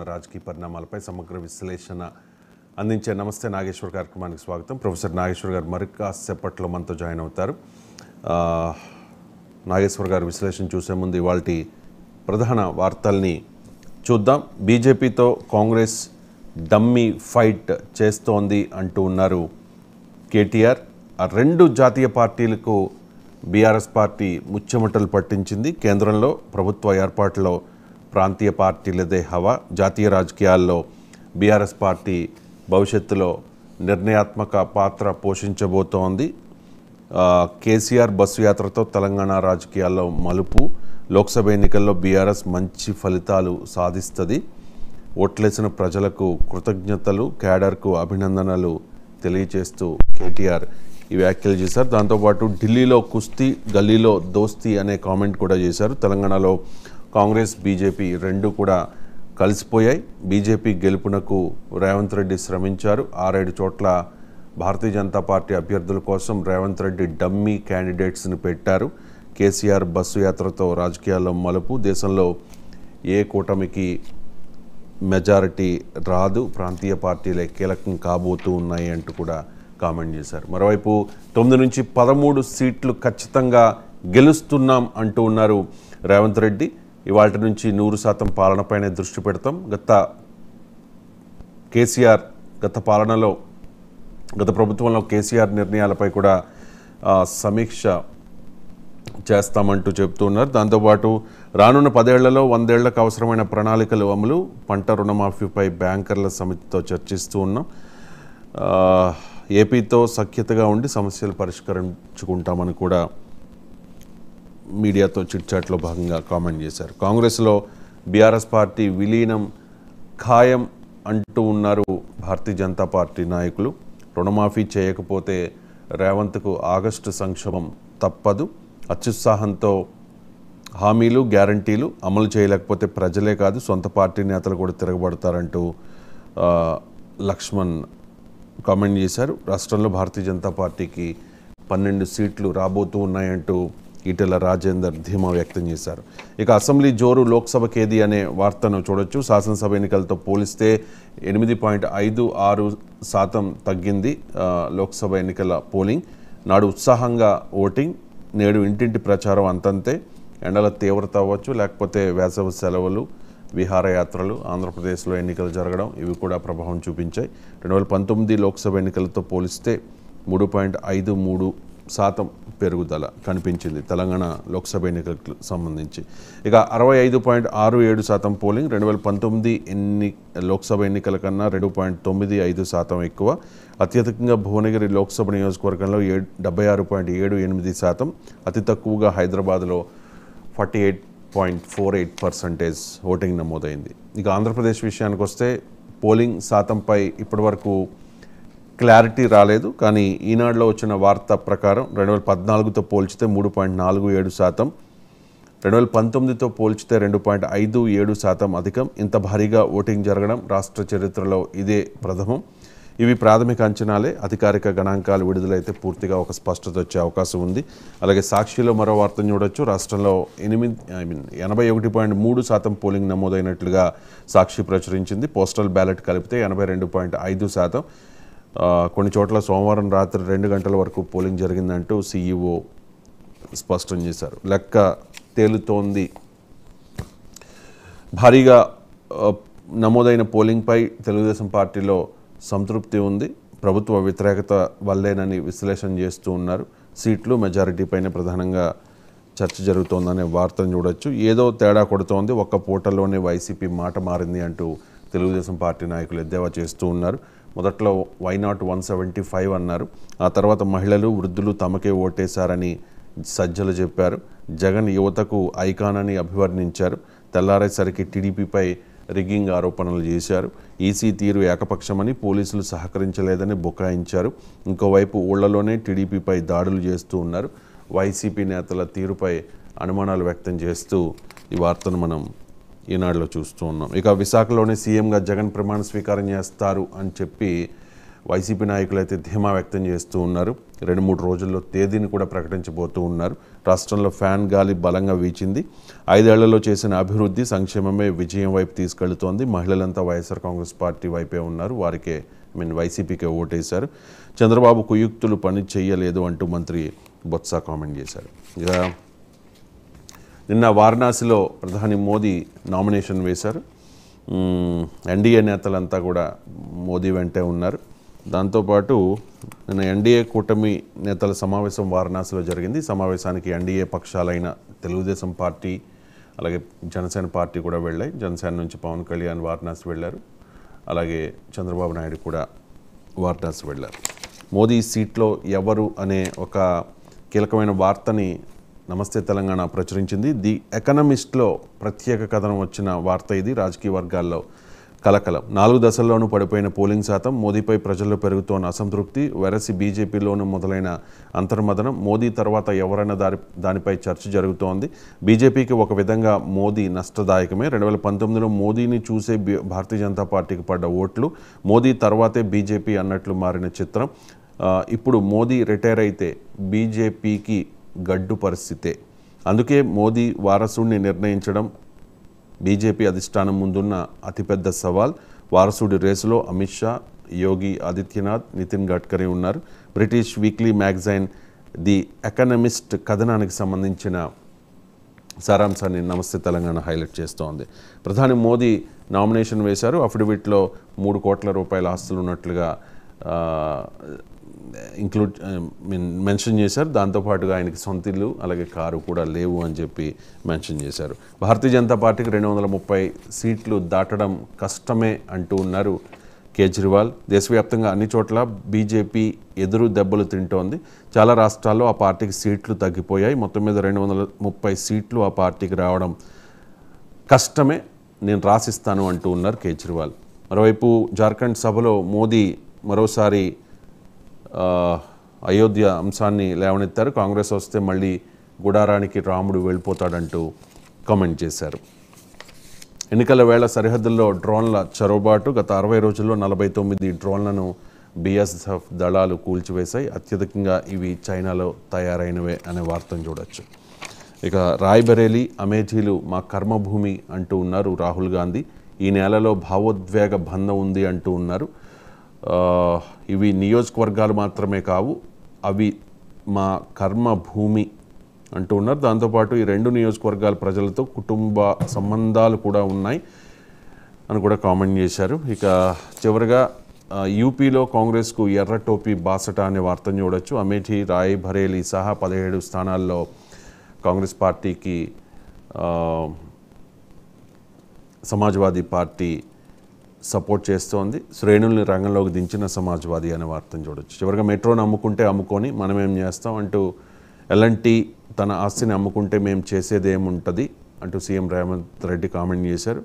రాజకీయ పరిణామాలపై సమగ్ర విశ్లేషణ అందించే నమస్తే నాగేశ్వర్ కార్యక్రమానికి స్వాగతం. ప్రొఫెసర్ నాగేశ్వర్ గారు మరి కాసేపట్లో మనతో జాయిన్ అవుతారు. నాగేశ్వర్ గారు విశ్లేషణ చూసే ముందు ఇవాల్టి ప్రధాన వార్తల్ని చూద్దాం. బీజేపీతో కాంగ్రెస్ డమ్మీ ఫైట్ చేస్తోంది అంటూ ఉన్నారు కేటీఆర్. ఆ రెండు జాతీయ పార్టీలకు బీఆర్ఎస్ పార్టీ ముచ్చెమటలు పట్టించింది. కేంద్రంలో ప్రభుత్వ ఏర్పాటులో ప్రాంతీయ పార్టీలదే హవా. జాతీయ రాజకీయాల్లో బీఆర్ఎస్ పార్టీ భవిష్యత్తులో నిర్ణయాత్మక పాత్ర పోషించబోతోంది. కేసీఆర్ బస్సు యాత్రతో తెలంగాణ రాజకీయాల్లో మలుపు. లోక్సభ ఎన్నికల్లో బీఆర్ఎస్ మంచి ఫలితాలు సాధిస్తుంది. ఓట్లేసిన ప్రజలకు కృతజ్ఞతలు, క్యాడర్కు అభినందనలు తెలియజేస్తూ కేటీఆర్ ఈ వ్యాఖ్యలు చేశారు. దాంతోపాటు ఢిల్లీలో కుస్తీ, గల్లీలో దోస్తీ అనే కామెంట్ కూడా చేశారు. తెలంగాణలో కాంగ్రెస్ బీజేపీ రెండు కూడా కలిసిపోయాయి. బీజేపీ గెలుపునకు రేవంత్ రెడ్డి శ్రమించారు. 6-7 చోట్ల భారతీయ జనతా పార్టీ అభ్యర్థుల కోసం రేవంత్ రెడ్డి డమ్మీ క్యాండిడేట్స్ని పెట్టారు. కేసీఆర్ బస్సు యాత్రతో రాజకీయాల్లో మలుపు. దేశంలో ఏ కూటమికి మెజారిటీ రాదు, ప్రాంతీయ పార్టీలే కీలకం కాబోతూ ఉన్నాయి అంటూ కూడా కామెంట్ చేశారు. మరోవైపు 9 నుంచి 13 సీట్లు ఖచ్చితంగా గెలుస్తున్నాం అంటూ ఉన్నారు రేవంత్ రెడ్డి. ఇవాళ నుంచి 100% పాలనపైనే దృష్టి పెడతాం. గత ప్రభుత్వంలో కేసీఆర్ నిర్ణయాలపై కూడా సమీక్ష చేస్తామంటూ చెప్తూ ఉన్నారు. దాంతోపాటు రానున్న 10 ఏళ్లలో 100 ఏళ్లకు అవసరమైన ప్రణాళికలు అమలు, పంట రుణమాఫీపై బ్యాంకర్ల సమితితో చర్చిస్తూ ఉన్నాం. ఏపీతో సఖ్యతగా ఉండి సమస్యలు పరిష్కరించుకుంటామని కూడా మీడియాతో చిట్చాట్లో భాగంగా కామెంట్ చేశారు. కాంగ్రెస్లో బీఆర్ఎస్ పార్టీ విలీనం ఖాయం అంటూ ఉన్నారు భారతీయ జనతా పార్టీ నాయకులు. రుణమాఫీ చేయకపోతే రేవంత్కు ఆగస్టు సంక్షోభం తప్పదు. అత్యుత్సాహంతో హామీలు, గ్యారంటీలు అమలు చేయలేకపోతే ప్రజలే కాదు సొంత పార్టీ నేతలు కూడా తిరగబడతారంటూ లక్ష్మణ్ కామెంట్ చేశారు. రాష్ట్రంలో భారతీయ జనతా పార్టీకి 12 సీట్లు రాబోతూ ఉన్నాయంటూ ఈటెల రాజేందర్ ధీమా వ్యక్తం చేశారు. ఇక అసెంబ్లీ జోరు లోక్సభ కేది అనే వార్తను చూడొచ్చు. శాసనసభ ఎన్నికలతో పోలిస్తే 8.56% తగ్గింది లోక్సభ ఎన్నికల పోలింగ్. నాడు ఉత్సాహంగా ఓటింగ్, నేడు ఇంటింటి ప్రచారం అంతంతే. ఎండల తీవ్రత అవ్వచ్చు, లేకపోతే వేసవి సెలవులు, విహారయాత్రలు, ఆంధ్రప్రదేశ్లో ఎన్నికలు జరగడం ఇవి కూడా ప్రభావం చూపించాయి. 2019 లోక్సభ ఎన్నికలతో పోలిస్తే 3.53% పెరుగుదల కనిపించింది తెలంగాణ లోక్సభ ఎన్నికలకు సంబంధించి. ఇక 65.67% పోలింగ్ 2019 లోక్సభ ఎన్నికల కన్నా 2.95% ఎక్కువ. అత్యధికంగా భువనగిరి లోక్సభ నియోజకవర్గంలో 76.78%, అతి తక్కువగా హైదరాబాద్లో 48.48% ఓటింగ్ నమోదైంది. ఇక ఆంధ్రప్రదేశ్ విషయానికి వస్తే పోలింగ్ శాతంపై ఇప్పటివరకు క్లారిటీ రాలేదు. కానీ ఈనాడులో వచ్చిన వార్త ప్రకారం 2014తో పోల్చితే 3.47%, 2019తో పోల్చితే 2.57% అధికం. ఇంత భారీగా ఓటింగ్ జరగడం రాష్ట్ర చరిత్రలో ఇదే ప్రథమం. ఇవి ప్రాథమిక అంచనాలే. అధికారిక గణాంకాలు విడుదలైతే పూర్తిగా ఒక స్పష్టత వచ్చే అవకాశం ఉంది. అలాగే సాక్షిలో మరో వార్తను చూడొచ్చు. రాష్ట్రంలో 81.3% పోలింగ్ నమోదైనట్లుగా సాక్షి ప్రచురించింది. పోస్టల్ బ్యాలెట్ కలిపితే 82.5%. కొన్ని చోట్ల సోమవారం రాత్రి 2 గంటల వరకు పోలింగ్ జరిగిందంటూ సీఈఓ స్పష్టం చేశారు. లెక్క తేలుతోంది. భారీగా నమోదైన పోలింగ్పై తెలుగుదేశం పార్టీలో సంతృప్తి ఉంది. ప్రభుత్వ వ్యతిరేకత వల్లేనని విశ్లేషణ చేస్తూ ఉన్నారు. సీట్లు, మెజారిటీపైనే ప్రధానంగా చర్చ జరుగుతోందనే వార్తను చూడొచ్చు. ఏదో తేడా కొడుతోంది, ఒక్క పూటలోనే వైసీపీ మాట మారింది అంటూ తెలుగుదేశం పార్టీ నాయకులు ఎద్దేవా చేస్తూ ఉన్నారు. మొదట్లో వై నాట్ 175 అన్నారు. ఆ తర్వాత మహిళలు, వృద్ధులు తమకే ఓటేశారని సజ్జలు చెప్పారు. జగన్ యువతకు ఐకాన్ అని అభివర్ణించారు. తెల్లారేసరికి టీడీపీపై రిగ్గింగ్ ఆరోపణలు చేశారు. ఈసీ తీరు ఏకపక్షమని, పోలీసులు సహకరించలేదని బుకాయించారు. ఇంకోవైపు ఊళ్లలోనే టీడీపీపై దాడులు చేస్తూ ఉన్నారు. వైసీపీ నేతల తీరుపై అనుమానాలు వ్యక్తం చేస్తూ ఈ వార్తను మనం ఈనాడులో చూస్తూ ఉన్నాం. ఇక విశాఖలోని సీఎంగా జగన్ ప్రమాణ స్వీకారం చేస్తారు అని చెప్పి వైసీపీ నాయకులు అయితే ధీమా వ్యక్తం చేస్తూ ఉన్నారు. 2-3 రోజుల్లో తేదీని కూడా ప్రకటించబోతూ ఉన్నారు. రాష్ట్రంలో ఫ్యాన్ గాలి బలంగా వీచింది. 5 ఏళ్లలో చేసిన అభివృద్ధి సంక్షేమమే విజయం వైపు తీసుకెళ్తోంది. మహిళలంతా వైఎస్ఆర్ కాంగ్రెస్ పార్టీ వైపే ఉన్నారు. వారికే వైసీపీకే ఓటేశారు. చంద్రబాబు కుయుక్తులు పని చేయలేదు అంటూ మంత్రి బొత్స కామెంట్ చేశారు. ఇక నిన్న వారణాసిలో ప్రధాని మోదీ నామినేషన్ వేశారు. ఎన్డీఏ నేతలంతా కూడా మోదీ వెంటే ఉన్నారు. దాంతోపాటు నిన్న ఎన్డీఏ కూటమి నేతల సమావేశం వారణాసిలో జరిగింది. సమావేశానికి ఎన్డీఏ పక్షాలైన తెలుగుదేశం పార్టీ అలాగే జనసేన పార్టీ కూడా వెళ్ళాయి. జనసేన నుంచి పవన్ కళ్యాణ్ వారణాసి వెళ్ళారు. అలాగే చంద్రబాబు నాయుడు కూడా వారణాసి వెళ్ళారు. మోదీ సీట్లో ఎవరు అనే ఒక కీలకమైన వార్తని నమస్తే తెలంగాణ ప్రచురించింది. ది ఎకనమిస్ట్లో ప్రత్యేక కథనం వచ్చిన వార్త ఇది. రాజకీయ వర్గాల్లో కలకలం. 4 దశల్లోనూ పడిపోయిన పోలింగ్ శాతం, మోదీపై ప్రజల్లో పెరుగుతోన్న అసంతృప్తి, వెరసి బీజేపీలోనూ మొదలైన అంతర్మదనం, మోదీ తర్వాత ఎవరైనా దానిపై చర్చ జరుగుతోంది. బీజేపీకి ఒక విధంగా మోదీ నష్టదాయకమే. 2019లో మోదీని చూసే భారతీయ జనతా పార్టీకి పడ్డ ఓట్లు మోదీ తర్వాతే బీజేపీ అన్నట్లు మారిన చిత్రం. ఇప్పుడు మోదీ రిటైర్ అయితే బీజేపీకి గడ్డు పరిస్థితే. అందుకే మోదీ వారసుడిని నిర్ణయించడం బీజేపీ అధిష్టానం ముందున్న అతిపెద్ద సవాల్. వారసుడి రేసులో అమిత్ షా, యోగి ఆదిత్యనాథ్, నితిన్ గడ్కరీ ఉన్నారు. British weekly magazine the economist కథనానికి సంబంధించిన సారాంశాన్ని నమస్తే తెలంగాణ హైలైట్ చేస్తోంది. ప్రధాని మోదీ నామినేషన్ వేశారు. అఫిడవిట్లో 3 కోట్ల రూపాయల ఆస్తులు ఉన్నట్లుగా మెన్షన్ చేశారు. దాంతోపాటుగా ఆయనకి సొంత ఇల్లు అలాగే కారు కూడా లేవు అని చెప్పి మెన్షన్ చేశారు. భారతీయ జనతా పార్టీకి 230 సీట్లు దాటడం కష్టమే అంటూ ఉన్నారు కేజ్రీవాల్. దేశవ్యాప్తంగా అన్ని చోట్ల బీజేపీ ఎదురు దెబ్బలు తింటోంది. చాలా రాష్ట్రాల్లో ఆ పార్టీకి సీట్లు తగ్గిపోయాయి. మొత్తం మీద 230 సీట్లు ఆ పార్టీకి రావడం కష్టమే, నేను రాసిస్తాను అంటూ ఉన్నారు కేజ్రీవాల్. మరోవైపు జార్ఖండ్ సభలో మోదీ మరోసారి అయోధ్య అంశాన్ని లేవనెత్తారు. కాంగ్రెస్ వస్తే మళ్ళీ గుడారానికి రాముడు వెళ్ళిపోతాడంటూ కామెంట్ చేశారు. ఎన్నికల వేళ సరిహద్దుల్లో డ్రోన్ల చొరబాటు. గత 60 రోజుల్లో 49 డ్రోన్లను బీఎస్ఎఫ్ దళాలు కూల్చివేశాయి. అత్యధికంగా ఇవి చైనాలో తయారైనవే అనే వార్తను చూడొచ్చు. ఇక రాయ్బరేలీ, అమేఠీలు మా కర్మభూమి అంటూ ఉన్నారు రాహుల్ గాంధీ. ఈ నేలలో భావోద్వేగ బంధం ఉంది అంటూ ఉన్నారు. ఇవి నియోజకవర్గాలు మాత్రమే కావు, అవి మా కర్మభూమి అంటూ ఉన్నారు. దాంతోపాటు ఈ 2 నియోజకవర్గాల ప్రజలతో కుటుంబ సంబంధాలు కూడా ఉన్నాయి అని కూడా కామెంట్ చేశారు. ఇక చివరిగా యూపీలో కాంగ్రెస్కు ఎర్ర టోపీ బాసట అనే వార్తను చూడొచ్చు. అమేఠీ, రాయ్బరేలీ సహా 17 స్థానాల్లో కాంగ్రెస్ పార్టీకి సమాజ్వాదీ పార్టీ సపోర్ట్ చేస్తోంది. శ్రేణుల్ని రంగంలోకి దించిన సమాజ్వాదీ అనే వార్తను చూడొచ్చు. చివరిగా మెట్రోని అమ్ముకుంటే అమ్ముకొని మనమేం చేస్తాం అంటూ ఎల్ఎన్టీ తన ఆస్తిని అమ్ముకుంటే మేము చేసేది ఏముంటుంది అంటూ సీఎం రేవంత్ రెడ్డి కామెంట్ చేశారు.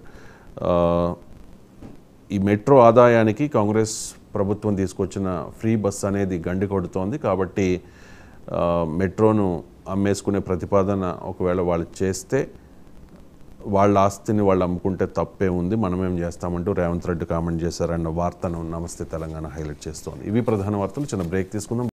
ఈ మెట్రో ఆదాయానికి కాంగ్రెస్ ప్రభుత్వం తీసుకొచ్చిన ఫ్రీ బస్ అనేది గండి కొడుతోంది. కాబట్టి మెట్రోను అమ్మేసుకునే ప్రతిపాదన ఒకవేళ వాళ్ళు చేస్తే వాళ్ళ ఆస్తిని వాళ్ళు అమ్ముకుంటే తప్పే ఉంది, మనమేం చేస్తామంటూ రేవంత్ రెడ్డి కామెంట్ చేశారన్న వార్తను నమస్తే తెలంగాణ హైలైట్ చేస్తోంది. ఇవి ప్రధాన వార్తలు. చిన్న బ్రేక్ తీసుకుందాం.